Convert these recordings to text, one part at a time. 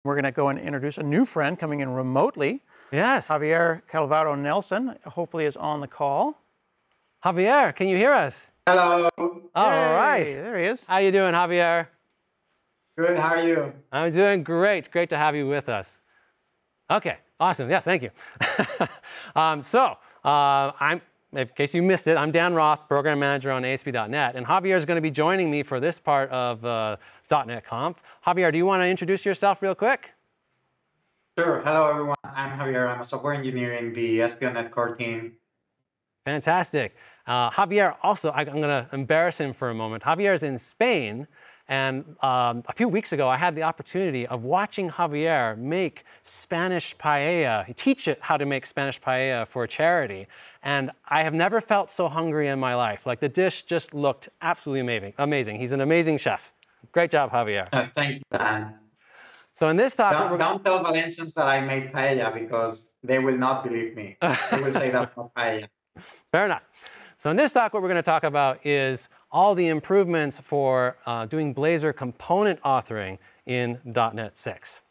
We're going to go and introduce a new friend coming in remotely. Yes. Javier Calvaro Nelson hopefully is on the call. Javier, can you hear us? Hello. All right. There he is. How you doing, Javier? Good. How are you? I'm doing great. Great to have you with us. Okay. Awesome. Yes. Thank you. In case you missed it, I'm Dan Roth, Program Manager on ASP.NET, and Javier is going to be joining me for this part of .NET Conf. Javier, do you want to introduce yourself real quick? Sure. Hello, everyone. I'm Javier. I'm a software engineer in the ASP.NET Core team. Fantastic. Javier, also, I'm going to embarrass him for a moment. Javier is in Spain, and a few weeks ago, I had the opportunity of watching Javier make Spanish paella. He teach it how to make Spanish paella for charity, and I have never felt so hungry in my life. Like, the dish just looked absolutely amazing. He's an amazing chef. Great job, Javier. Thank you, Dan. So in this topic, don't tell Valencians that I made paella because they will not believe me. They will say that's not paella. Fair enough. So in this talk, what we're going to talk about is all the improvements for doing Blazor component authoring in .NET 6.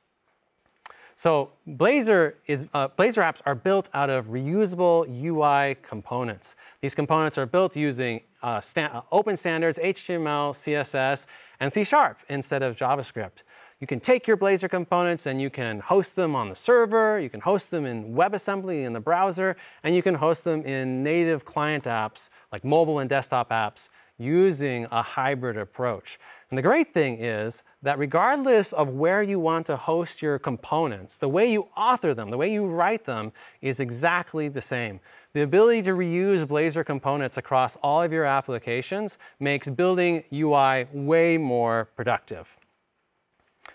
So Blazor apps are built out of reusable UI components. These components are built using open standards, HTML, CSS, and C# instead of JavaScript. You can take your Blazor components and you can host them on the server, you can host them in WebAssembly in the browser, and you can host them in native client apps like mobile and desktop apps using a hybrid approach. And the great thing is that regardless of where you want to host your components, the way you author them, the way you write them is exactly the same. The ability to reuse Blazor components across all of your applications makes building UI way more productive.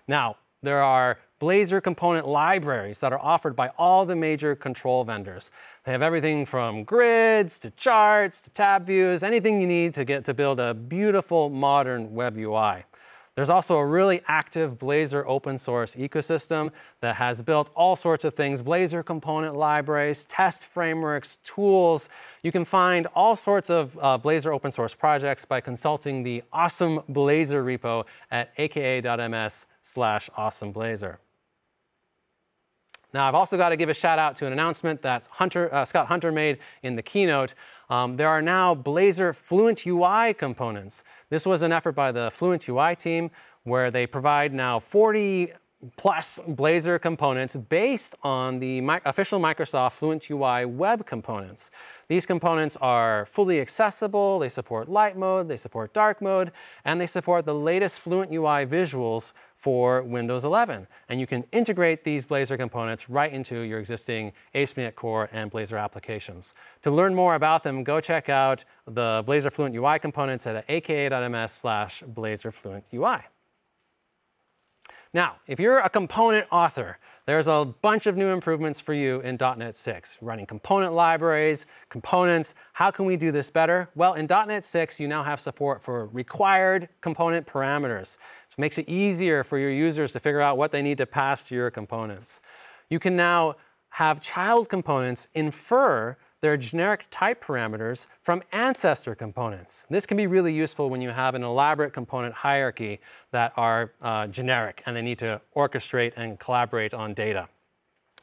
Now, there are Blazor component libraries that are offered by all the major control vendors. They have everything from grids to charts to tab views, anything you need to build a beautiful modern web UI. There's also a really active Blazor open source ecosystem that has built all sorts of things, Blazor component libraries, test frameworks, tools. You can find all sorts of Blazor open source projects by consulting the Awesome Blazor repo at aka.ms/awesomeblazor. Now, I've also got to give a shout out to an announcement that Scott Hunter made in the keynote. There are now Blazor Fluent UI components. This was an effort by the Fluent UI team where they provide now 40+ Blazor components based on the official Microsoft Fluent UI web components. These components are fully accessible, they support light mode, they support dark mode, and they support the latest Fluent UI visuals for Windows 11. And you can integrate these Blazor components right into your existing ASP.NET Core and Blazor applications. To learn more about them, go check out the Blazor Fluent UI components at aka.ms/BlazorFluentUI. Now, if you're a component author, there's a bunch of new improvements for you in .NET 6. Running component libraries, components. How can we do this better? Well, in .NET 6, you now have support for required component parameters. It makes it easier for your users to figure out what they need to pass to your components. You can now have child components infer their generic type parameters from ancestor components. This can be really useful when you have an elaborate component hierarchy that are generic and they need to orchestrate and collaborate on data.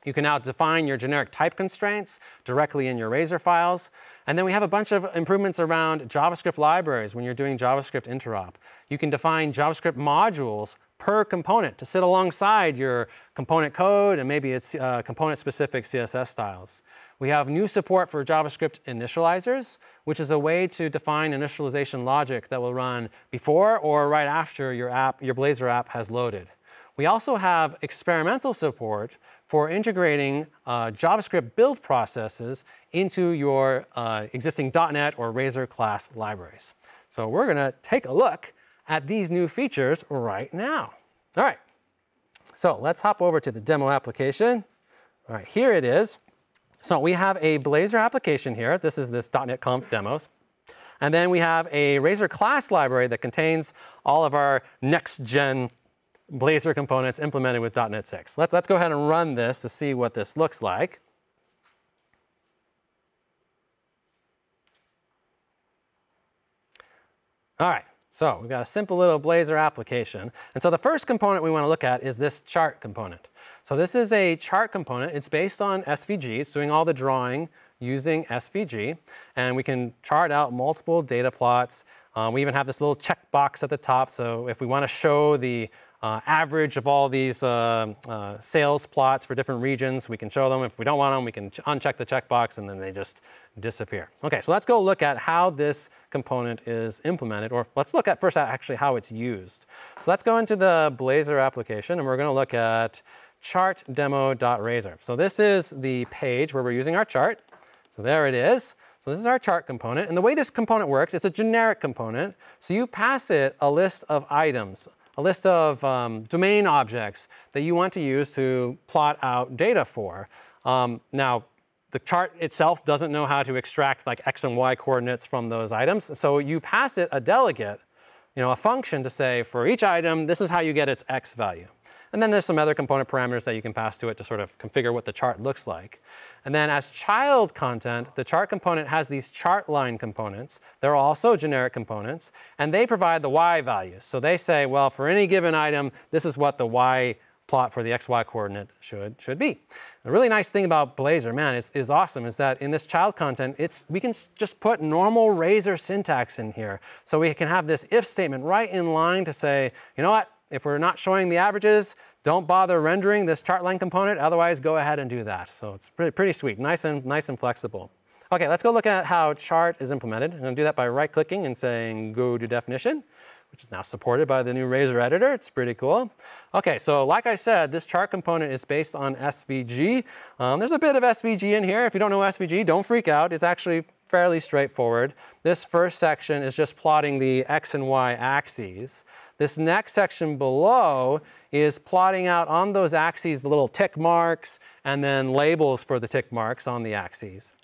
You can now define your generic type constraints directly in your Razor files. And then we have a bunch of improvements around JavaScript libraries when you're doing JavaScript interop. You can define JavaScript modules per component to sit alongside your component code and maybe its component-specific CSS styles. We have new support for JavaScript Initializers, which is a way to define initialization logic that will run before or right after your Blazor app has loaded. We also have experimental support for integrating JavaScript build processes into your existing .NET or Razor class libraries. So we're going to take a look at these new features right now. All right, so let's hop over to the demo application. All right, here it is. So we have a Blazor application here. This is this .NET Conf demos. And then we have a Razor class library that contains all of our next-gen Blazor components implemented with .NET 6. Let's go ahead and run this to see what this looks like. All right, So we've got a simple little Blazor application. And so the first component we want to look at is this chart component. So this is a chart component. It's based on SVG. It's doing all the drawing using SVG. And we can chart out multiple data plots. We even have this little checkbox at the top. So if we want to show the average of all these sales plots for different regions, we can show them. If we don't want them, we can uncheck the checkbox, and then they just disappear. OK, so let's go look at how this component is implemented. Or let's look at first actually how it's used. So let's go into the Blazor application, and we're going to look at chartdemo.razor. So this is the page where we're using our chart. So there it is. So this is our chart component. And the way this component works, it's a generic component. So you pass it a list of items, a list of domain objects that you want to use to plot out data for. Now, the chart itself doesn't know how to extract like X and Y coordinates from those items. So you pass it a delegate, a function to say, for each item, this is how you get its X value. And then there's some other component parameters that you can pass to it to sort of configure what the chart looks like. And then as child content, the chart component has these chart line components. They're also generic components, and they provide the Y values. So they say, well, for any given item, this is what the Y plot for the XY coordinate should be. The really nice thing about Blazor, man, is awesome, is that in this child content, we can just put normal Razor syntax in here. So we can have this if statement right in line to say, you know what, if we're not showing the averages, don't bother rendering this chart line component. Otherwise, go ahead and do that. So it's pretty sweet, nice and flexible. OK, let's go look at how chart is implemented. I'm going to do that by right-clicking and saying go to definition, which is now supported by the new Razor editor. It's pretty cool. OK, so like I said, this chart component is based on SVG. There's a bit of SVG in here. If you don't know SVG, don't freak out. It's actually fairly straightforward. This first section is just plotting the X and Y axes. This next section below is plotting out on those axes the little tick marks and then labels for the tick marks on the axes.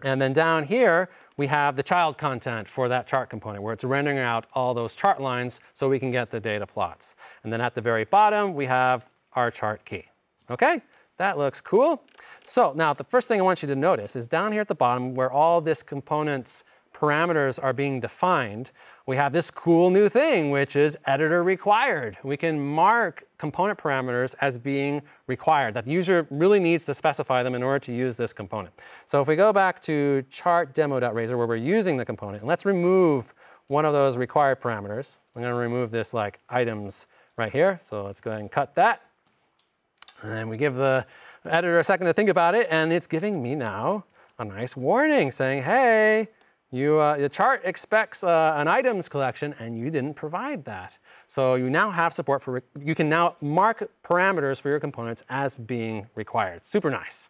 And then down here, we have the child content for that chart component, where it's rendering out all those chart lines so we can get the data plots. And then at the very bottom, we have our chart key. OK, that looks cool. So now the first thing I want you to notice is down here at the bottom, where all this component's parameters are being defined, we have this cool new thing, which is editor required. We can mark component parameters as being required. That the user really needs to specify them in order to use this component. So if we go back to chartdemo.razor, where we're using the component, and let's remove one of those required parameters. I'm going to remove this like items right here. So let's go ahead and cut that. And we give the editor a second to think about it. And it's giving me now a nice warning saying, hey, the chart expects an items collection, and you didn't provide that. So you now have support for, you can now mark parameters for your components as being required. Super nice.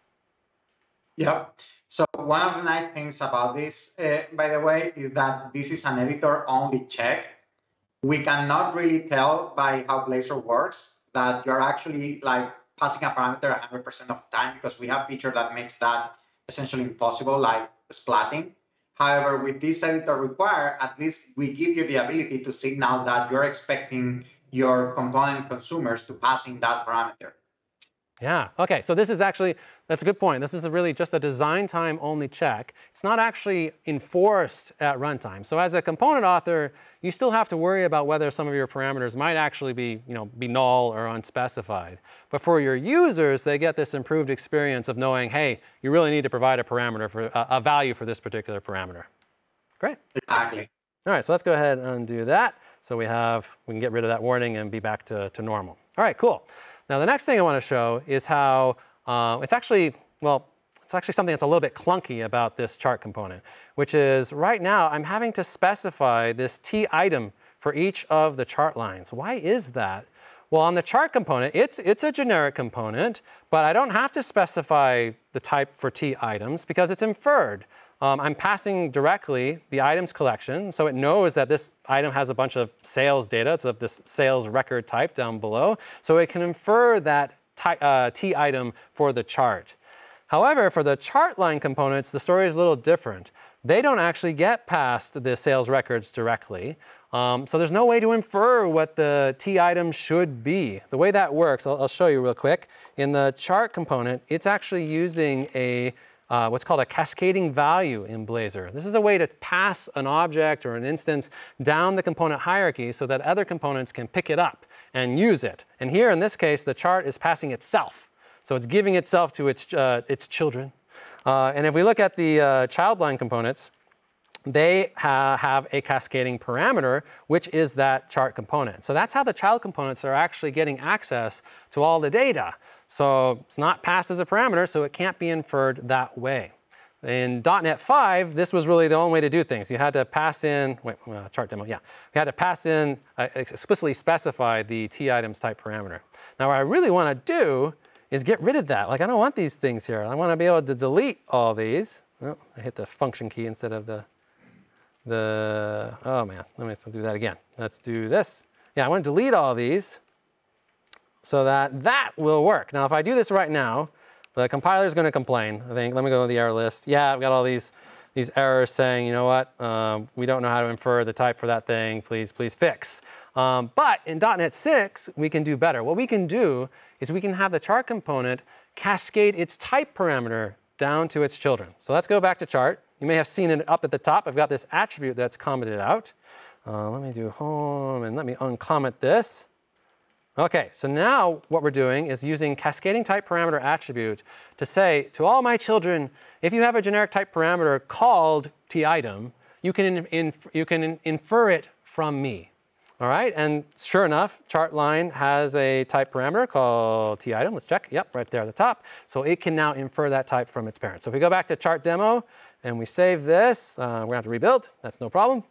Yeah. So one of the nice things about this, by the way, is that this is an editor-only check. We cannot really tell by how Blazor works that you're actually like passing a parameter 100% of the time, because we have feature that makes that essentially impossible, like splatting. However, with this editor require, at least we give you the ability to signal that you're expecting your component consumers to pass in that parameter. Yeah, OK, so this is actually, that's a good point. This is really just a design time only check. It's not actually enforced at runtime. So as a component author, you still have to worry about whether some of your parameters might actually be null or unspecified. But for your users, they get this improved experience of knowing, hey, you really need to provide a parameter for a value for this particular parameter. Great. Exactly. All right, so let's go ahead and undo that. So we can get rid of that warning and be back to normal. All right, cool. Now, the next thing I want to show is how it's actually something that's a little bit clunky about this chart component, which is right now I'm having to specify this T item for each of the chart lines. Why is that? Well, on the chart component, it's a generic component, but I don't have to specify the type for T items because it's inferred. I'm passing directly the items collection, so it knows that this item has a bunch of sales data. It's of this sales record type down below, so it can infer that T item for the chart. However, for the chart line components, the story is a little different. They don't actually get past the sales records directly, so there's no way to infer what the T item should be. The way that works, I'll show you real quick. In the chart component, it's actually using a what's called a cascading value in Blazor. This is a way to pass an object or an instance down the component hierarchy so that other components can pick it up and use it. And here in this case, the chart is passing itself. So it's giving itself to its children. And if we look at the child line components, they have a cascading parameter, which is that chart component. So that's how the child components are actually getting access to all the data. So it's not passed as a parameter, so it can't be inferred that way. In .NET 5, this was really the only way to do things. You had to pass in, chart demo, yeah. You had to pass in, explicitly specify the tItems type parameter. Now what I really want to do is get rid of that. Like I don't want these things here. I want to be able to delete all these. Oh, I hit the function key instead of oh man, let's do that again. Let's do this. Yeah, I want to delete all these so that will work. Now, if I do this right now, the compiler is going to complain, I think. Let me go to the error list. Yeah, I've got all these errors saying, you know what, we don't know how to infer the type for that thing. Please fix. But in .NET 6, we can do better. What we can do is we can have the chart component cascade its type parameter down to its children. So let's go back to chart. You may have seen it up at the top. I've got this attribute that's commented out. Let me do home and let me uncomment this. OK, so now what we're doing is using cascading type parameter attribute to say to all my children, if you have a generic type parameter called tItem, you can infer it from me. All right, and sure enough, chart line has a type parameter called tItem. Let's check. Yep, right there at the top. So it can now infer that type from its parent. So if we go back to chart demo and we save this, we're going to have to rebuild. That's no problem.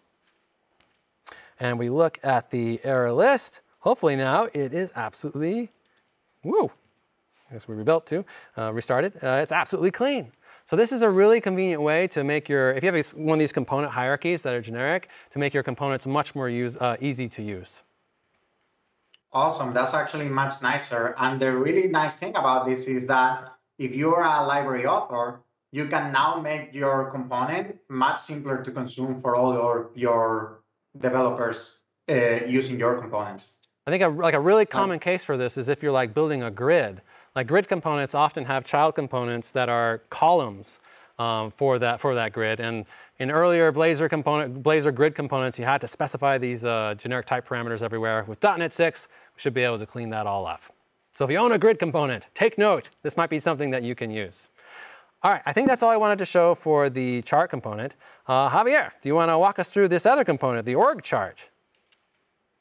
And we look at the error list. Hopefully now it is absolutely, woo. I guess we rebuilt too, restarted. It's absolutely clean. So this is a really convenient way to make if you have one of these component hierarchies that are generic, to make your components much more easy to use. Awesome. That's actually much nicer. And the really nice thing about this is that if you're a library author, you can now make your component much simpler to consume for all your developers using your components. I think a really common case for this is if you're like building a grid. Like grid components often have child components that are columns for that grid. And in earlier Blazor grid components, you had to specify these generic type parameters everywhere. With .NET 6, we should be able to clean that all up. So if you own a grid component, take note. This might be something that you can use. All right, I think that's all I wanted to show for the chart component. Javier, do you want to walk us through this other component, the org chart?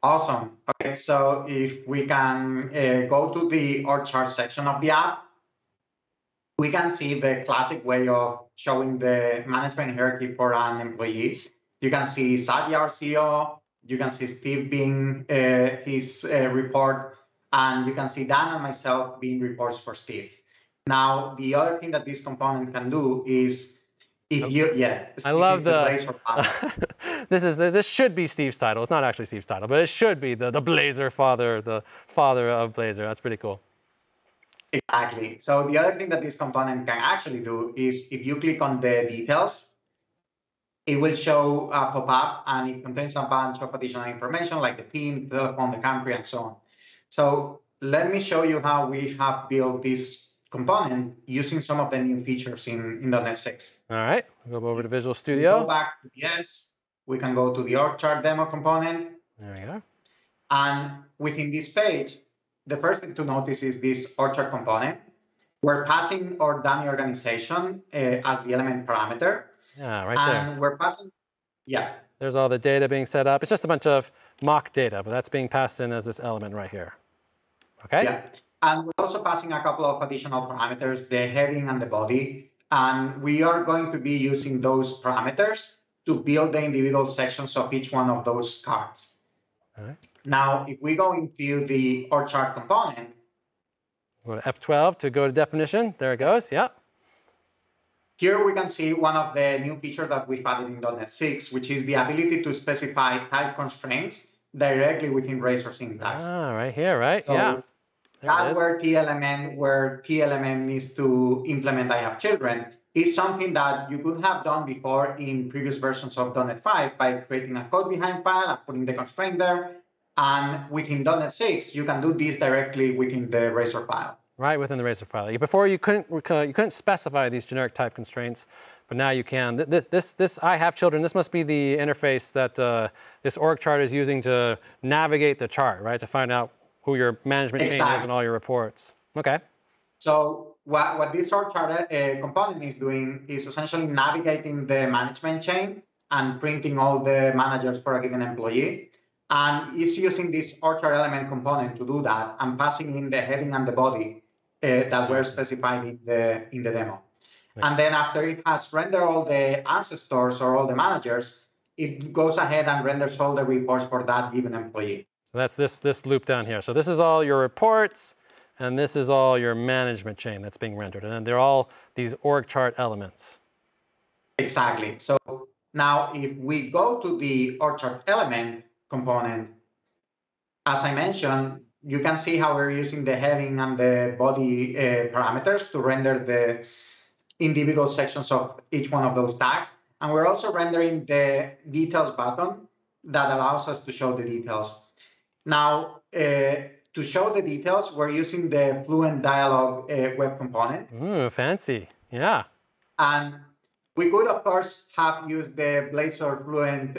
Awesome. OK, so if we can go to the org chart section of the app, we can see the classic way of showing the management hierarchy for an employee. You can see Satya, our CEO. You can see Steve being his report. And you can see Dan and myself being reports for Steve. Now, the other thing that this component can do is if you, I love the Blazor this should be Steve's title. It's not actually Steve's title, but it should be the Blazor father, the father of Blazor. That's pretty cool. Exactly. So the other thing that this component can actually do is if you click on the details, it will show a pop-up and it contains a bunch of additional information like the team, the telephone, the country, and so on. So let me show you how we have built this component using some of the new features in .NET 6. All right, we'll go over to Visual Studio. We go back to yes. We can go to the org chart demo component. There we go. And within this page, the first thing to notice is this org chart component. We're passing our dummy organization as the element parameter. Yeah, right there. And we're passing, yeah. There's all the data being set up. It's just a bunch of mock data, but that's being passed in as this element right here. OK? Yeah. And we're also passing a couple of additional parameters, the heading and the body. And we are going to be using those parameters to build the individual sections of each one of those cards. All right. Now, if we go into the org chart component. Go to F12 to go to definition. There it goes. Yeah. Here we can see one of the new features that we've added in .NET 6, which is the ability to specify type constraints directly within Razor syntax. Ah, right here, right? So yeah. That where t-element needs to implement I have children is something that you could have done before in previous versions of .NET 5 by creating a code behind file and putting the constraint there. And within .NET 6, you can do this directly within the Razor file. right within the Razor file. Before you couldn't specify these generic type constraints, but now you can. This I have children. This must be the interface that this org chart is using to navigate the chart, right? To find out who your management chain is and all your reports. Okay. So what this org chart component is doing is essentially navigating the management chain and printing all the managers for a given employee. And it's using this org chart element component to do that and passing in the heading and the body that were specified in the demo. And then after it has rendered all the ancestors or all the managers, it goes ahead and renders all the reports for that given employee. So that's this loop down here. So this is all your reports, and this is all your management chain that's being rendered. And they're all these org chart elements. Exactly. So now if we go to the org chart element component, as I mentioned, you can see how we're using the heading and the body parameters to render the individual sections of each one of those tags. And we're also rendering the details button that allows us to show the details. Now, to show the details, we're using the Fluent dialog web component. Ooh, fancy. Yeah. And we could, of course, have used the Blazor Fluent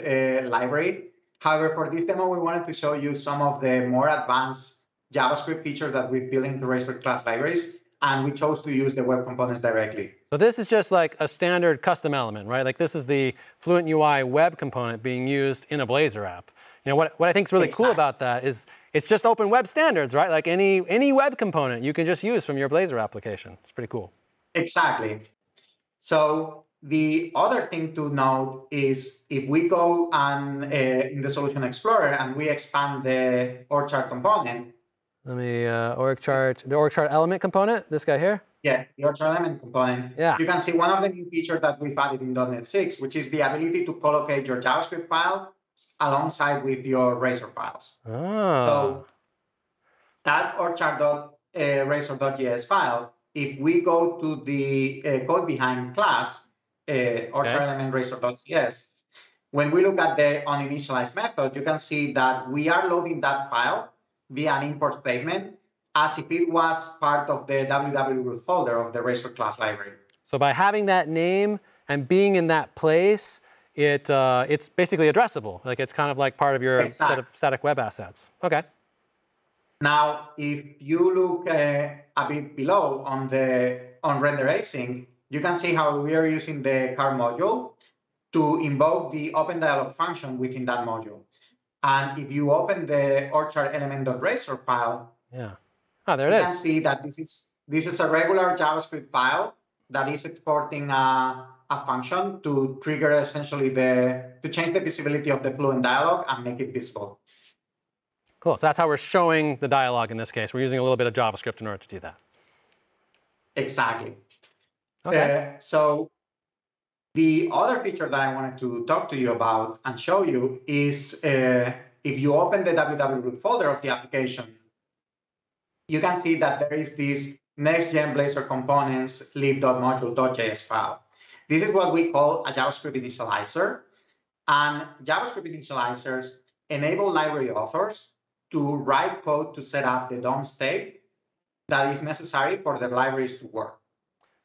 library. However, for this demo, we wanted to show you some of the more advanced JavaScript features that we've built into Razor class libraries, and we chose to use the web components directly. So this is just like a standard custom element, right? Like this is the Fluent UI web component being used in a Blazor app. You know, what I think is really cool about that is it's just open web standards, right? Like any web component you can just use from your Blazor application. It's pretty cool. Exactly. So the other thing to note is if we go and in the Solution Explorer and we expand the org chart component. Let me the org chart element component, this guy here? Yeah, the org chart element component. Yeah. You can see one of the new features that we've added in .NET 6, which is the ability to collocate your JavaScript file alongside with your Razor files. Oh. So that org chart.razor.js file, if we go to the code behind class, org chart element razor.cs, when we look at the uninitialized method, you can see that we are loading that file via an import statement as if it was part of the www root folder of the Razor class library. So by having that name and being in that place, it's basically addressable. Like it's kind of like part of your set of static web assets. Okay. Now, if you look a bit below on render async, you can see how we are using the car module to invoke the open dialog function within that module. And if you open the org chart element.razor file, yeah, there it is. You can see that this is a regular JavaScript file that is exporting a function to trigger essentially to change the visibility of the Fluent dialog and make it visible. Cool. So that's how we're showing the dialog in this case. We're using a little bit of JavaScript in order to do that. Exactly. Okay. So the other feature that I wanted to talk to you about and show you is if you open the www root folder of the application, you can see that there is this next-gen Blazor components lib.module.js file. This is what we call a JavaScript initializer. And JavaScript initializers enable library authors to write code to set up the DOM state that is necessary for the libraries to work.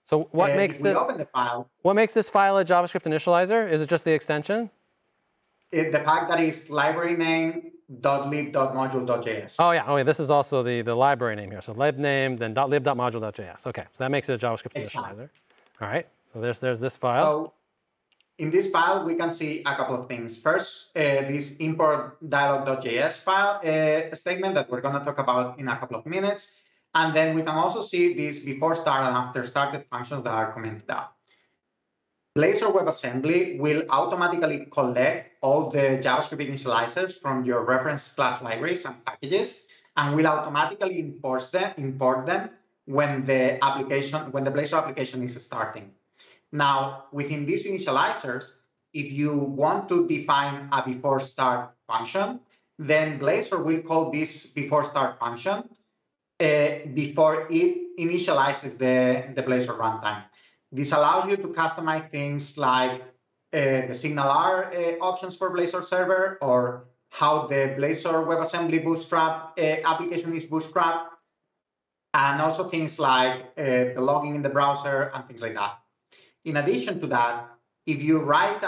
So what makes this? Open the file, what makes this file a JavaScript initializer? Is it just the extension? The fact that is library name .lib.module.js. Oh yeah. This is also the library name here. So lib name, then .lib.module.js. Okay, so that makes it a JavaScript initializer. All right. So there's this file. So in this file, we can see a couple of things. First, this import dialog.js file statement that we're going to talk about in a couple of minutes. And then we can also see these before start and after started functions that are commented out. Blazor WebAssembly will automatically collect all the JavaScript initializers from your reference class libraries and packages, and will automatically import them when the Blazor application is starting. Now, within these initializers, if you want to define a before start function, then Blazor will call this before start function before it initializes the Blazor runtime. This allows you to customize things like the SignalR options for Blazor server, or how the Blazor WebAssembly Bootstrap application is bootstrapped. and also things like the logging in the browser and things like that. In addition to that, if you write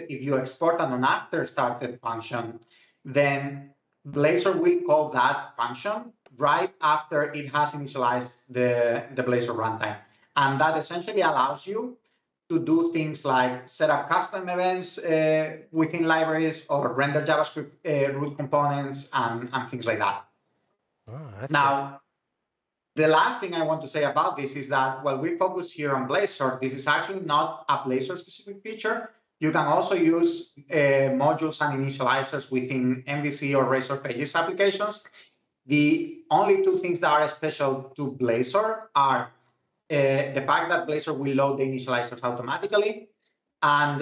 if you export an after started function, then Blazor will call that function right after it has initialized the Blazor runtime. And that essentially allows you to do things like set up custom events within libraries or render JavaScript root components and things like that. Oh, that's now, the last thing I want to say about this is that while we focus here on Blazor, this is actually not a Blazor-specific feature. You can also use modules and initializers within MVC or Razor Pages applications. The only two things that are special to Blazor are the fact that Blazor will load the initializers automatically, and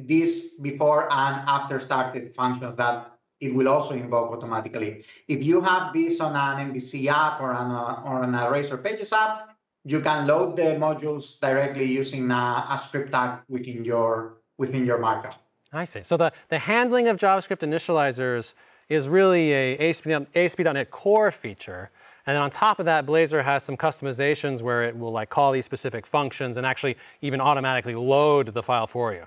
these before and after started functions that it will also invoke automatically. If you have this on an MVC app or on a Razor Pages app, you can load the modules directly using a script tag within your markup. I see. So the handling of JavaScript initializers is really a ASP.NET Core feature. And then on top of that, Blazor has some customizations where it will like call these specific functions and actually even automatically load the file for you.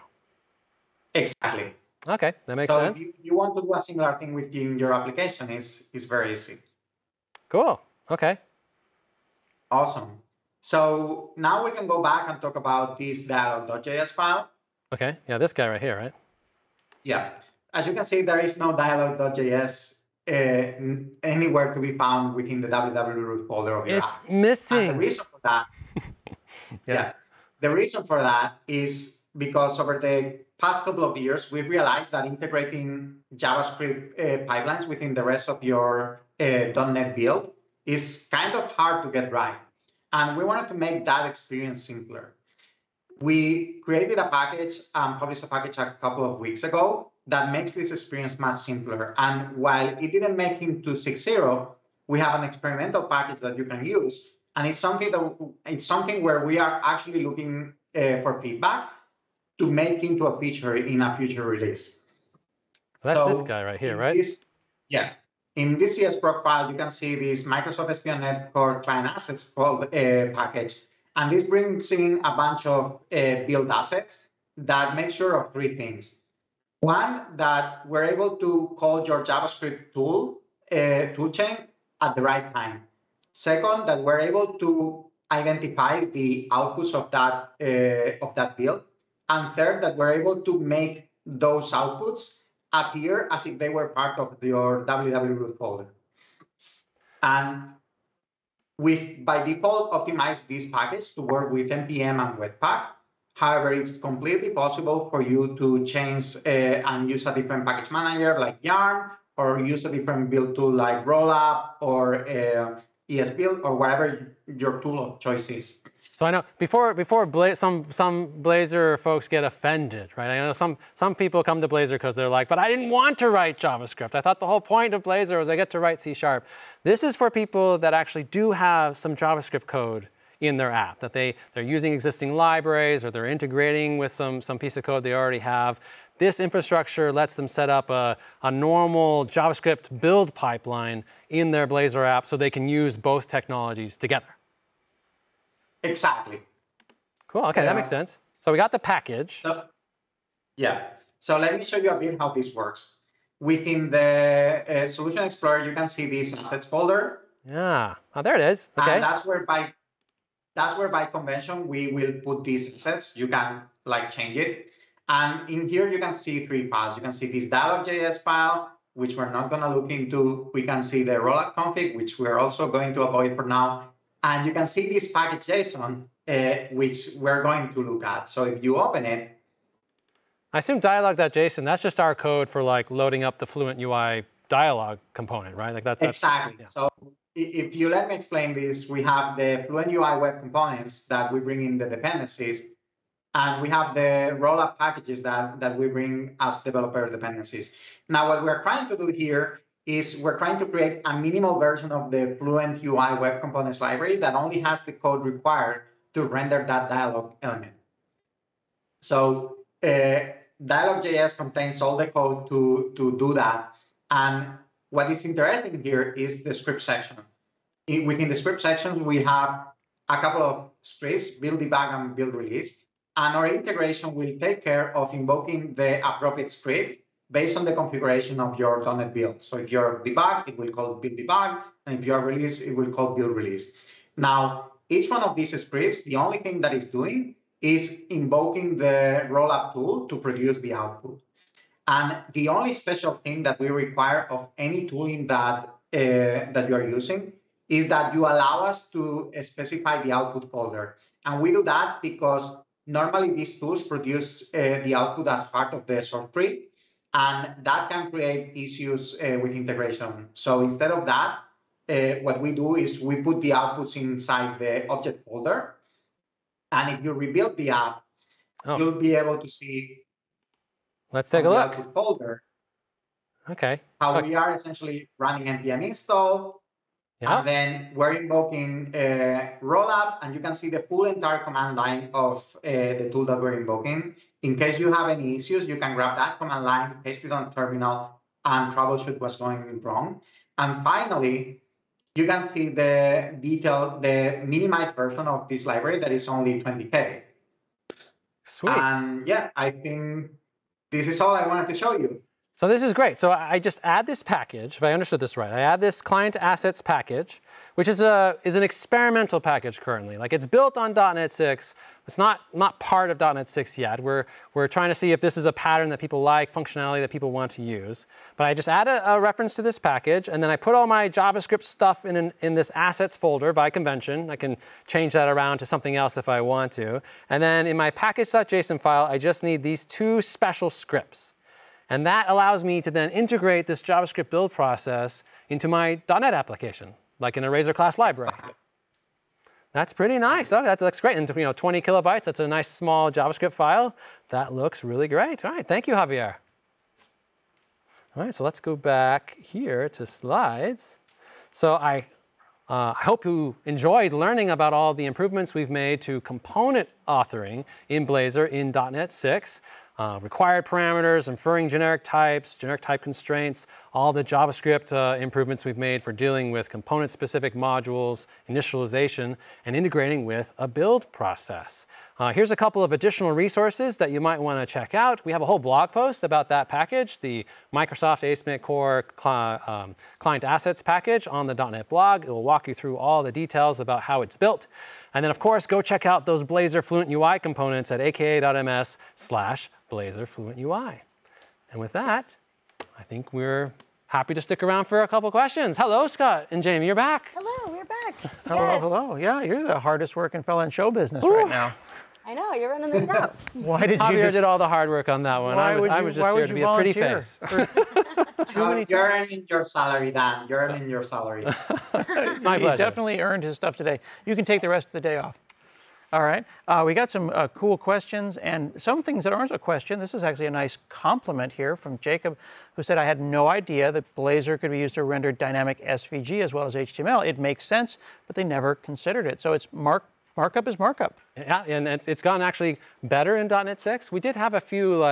Exactly. Okay, that makes sense. So if you want to do a similar thing within your application, it's very easy. Cool. Okay. Awesome. So now we can go back and talk about this dialog.js file. Okay. Yeah, this guy right here, right? Yeah. As you can see, there is no dialog.js anywhere to be found within the www root folder of your app. It's missing. And the reason for that, the reason for that is because over the past couple of years, we've realized that integrating JavaScript pipelines within the rest of your .NET build is kind of hard to get right. And we wanted to make that experience simpler. We created a package and published a package a couple of weeks ago that makes this experience much simpler. And while it didn't make into 6.0, we have an experimental package that you can use. And it's something where we are actually looking for feedback to make into a feature in a future release. So that's this guy right here, right? In this CS-Proc file, you can see this Microsoft SP.NET Core Client Assets package. And this brings in a bunch of build assets that make sure of three things. One, that we're able to call your JavaScript toolchain at the right time. Second, that we're able to identify the outputs of that build. And third, that we're able to make those outputs appear as if they were part of your www root folder. And we've, by default, optimized this package to work with NPM and Webpack. However, it's completely possible for you to change and use a different package manager like Yarn, or use a different build tool like Rollup or ESBuild, or whatever your tool of choice is. So I know before some Blazor folks get offended, right? I know some people come to Blazor because they're like, but I didn't want to write JavaScript. I thought the whole point of Blazor was I get to write C#. This is for people that actually do have some JavaScript code in their app, that they're using existing libraries or they're integrating with some piece of code they already have. This infrastructure lets them set up a normal JavaScript build pipeline in their Blazor app so they can use both technologies together. Exactly. Cool. OK, that makes sense. So we got the package. So let me show you a bit how this works. Within the Solution Explorer, you can see this assets folder. Yeah. Oh, there it is. OK. And that's where by convention we will put these assets. You can change it. And in here, you can see three files. You can see this dialog.js file, which we're not going to look into. We can see the rollup config, which we're also going to avoid for now. And you can see this package.json, which we're going to look at. So if you open it, I assume dialog.json, that's just our code for loading up the Fluent UI dialog component, right? That's exactly. Yeah. So if you let me explain this, we have the Fluent UI web components that we bring in the dependencies. And we have the rollup packages that we bring as developer dependencies. Now, what we're trying to do here is we're trying to create a minimal version of the Fluent UI web components library that only has the code required to render that dialog element. So dialog.js contains all the code to do that. And what is interesting here is the script section. within the script sections, we have a couple of scripts, build debug and build release. And our integration will take care of invoking the appropriate script based on the configuration of your .NET build. So if you're debug, it will call build debug. And if you're release, it will call build release. Now, each one of these scripts, the only thing that it's doing is invoking the rollup tool to produce the output. And the only special thing that we require of any tooling that you are using is that you allow us to specify the output folder. And we do that because normally these tools produce the output as part of the source tree, and that can create issues with integration. So instead of that, what we do is we put the outputs inside the object folder. And if you rebuild the app, you'll be able to see Let's take a look. Output folder. Okay. How we are essentially running npm install. Yeah. And then we're invoking rollup, and you can see the full entire command line of the tool that we're invoking. In case you have any issues, you can grab that command line, paste it on terminal, and troubleshoot what's going wrong. And finally, you can see the minimized version of this library that is only 20K. Sweet. And yeah, I think this is all I wanted to show you. So this is great. So I just add this package, if I understood this right. I add this client assets package, which is an experimental package currently. Like it's built on .NET 6. It's not part of .NET 6 yet. We're trying to see if this is a pattern that people like, functionality that people want to use. But I just add a reference to this package, and then I put all my JavaScript stuff in this assets folder by convention. I can change that around to something else if I want to. And then in my package.json file, I just need these two special scripts. And that allows me to then integrate this JavaScript build process into my .NET application, like in a Razor class library. That's pretty nice. Oh, that looks great. And 20 kilobytes, that's a nice small JavaScript file. That looks really great. All right, thank you, Javier. All right, so let's go back here to slides. So I hope you enjoyed learning about all the improvements we've made to component authoring in Blazor in .NET 6. Required parameters, inferring generic types, generic type constraints, all the JavaScript improvements we've made for dealing with component-specific modules, initialization, and integrating with a build process. Here's a couple of additional resources that you might want to check out. We have a whole blog post about that package, the Microsoft ASP.NET Core Client Assets package on the .NET blog. It will walk you through all the details about how it's built. And then, of course, go check out those Blazor Fluent UI components at aka.ms/Blazor Fluent UI. And with that, I think we're happy to stick around for a couple questions. Hello, Scott and Jamie, you're back. Hello, we're back. Hello, Yes. hello. Yeah, you're the hardest working fella in show business right now. I know, you're running the show. Why did you Javier did all the hard work on that one. I was just here to be a pretty face. You're earning your salary, Dan. You're earning your salary. My He pleasure. definitely earned his stuff today. You can take the rest of the day off. All right. We got some cool questions and some things that aren't a question. This is actually a nice compliment here from Jacob, who said, I had no idea that Blazor could be used to render dynamic SVG as well as HTML. It makes sense, but they never considered it. So it's markup is markup. Yeah, and it's gotten actually better in .NET 6. We did have a few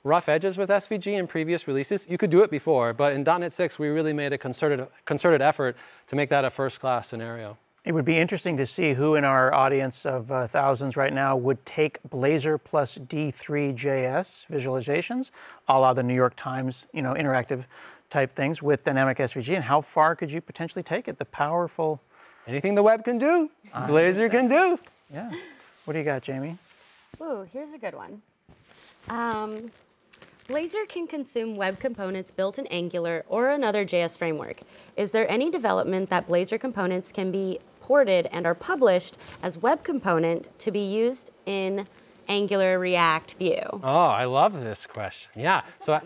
rough edges with SVG in previous releases. You could do it before, but in .NET 6, we really made a concerted effort to make that a first-class scenario. It would be interesting to see who in our audience of thousands right now would take Blazor plus D3.js visualizations, a la the New York Times, interactive type things with dynamic SVG, and how far could you potentially take it? The powerful. Anything the web can do, Blazor can do. Yeah. What do you got, Jamie? Ooh, here's a good one. Blazor can consume web components built in Angular or another JS framework. Is there any development that Blazor components can be ported and are published as web component to be used in Angular, React, Vue? Oh, I love this question. Yeah. So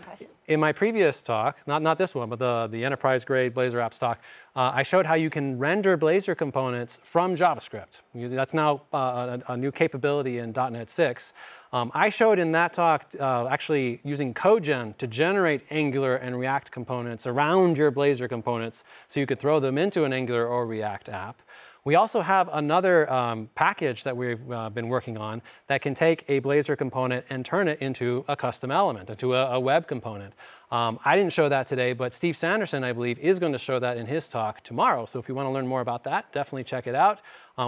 in my previous talk, not this one, but the enterprise-grade Blazor apps talk, I showed how you can render Blazor components from JavaScript. That's now a new capability in .NET 6. I showed in that talk actually using CodeGen to generate Angular and React components around your Blazor components so you could throw them into an Angular or React app. We also have another package that we've been working on that can take a Blazor component and turn it into a custom element, into a web component. I didn't show that today, but Steve Sanderson, I believe, is going to show that in his talk tomorrow. So if you want to learn more about that, definitely check it out.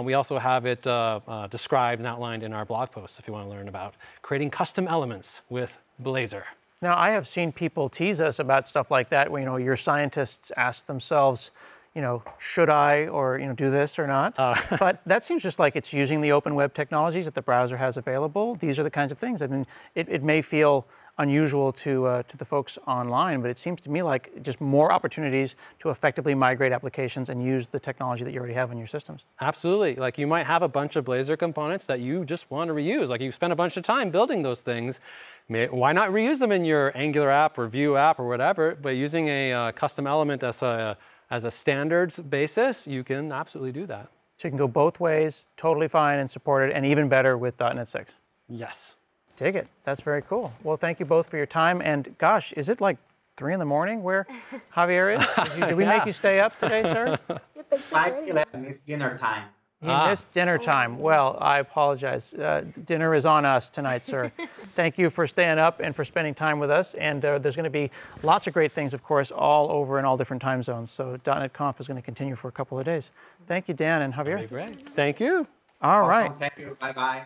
We also have it described and outlined in our blog posts if you want to learn about creating custom elements with Blazor. Now, I have seen people tease us about stuff like that, where, your scientists ask themselves, should I, or, do this or not? But that seems just like it's using the open web technologies that the browser has available. These are the kinds of things. I mean, it may feel unusual to the folks online, but it seems to me like just more opportunities to effectively migrate applications and use the technology that you already have in your systems. Absolutely. Like you might have a bunch of Blazor components that you just want to reuse. Like you spent a bunch of time building those things. Why not reuse them in your Angular app or Vue app or whatever? But using a custom element as a standards basis, you can absolutely do that. So you can go both ways, totally fine and supported, and even better with .NET 6. Yes. Dig it. That's very cool. Well, thank you both for your time. And gosh, is it like 3 in the morning where Javier is? Did we make you stay up today, sir? 5:11 is dinner time. He missed dinner time. Well, I apologize. Dinner is on us tonight, sir. Thank you for staying up and for spending time with us. And there's going to be lots of great things, of course, all over in all different time zones. So .NET Conf is going to continue for a couple of days. Thank you, Dan and Javier. That'd be great. Thank you. All right. Awesome. Thank you. Bye-bye.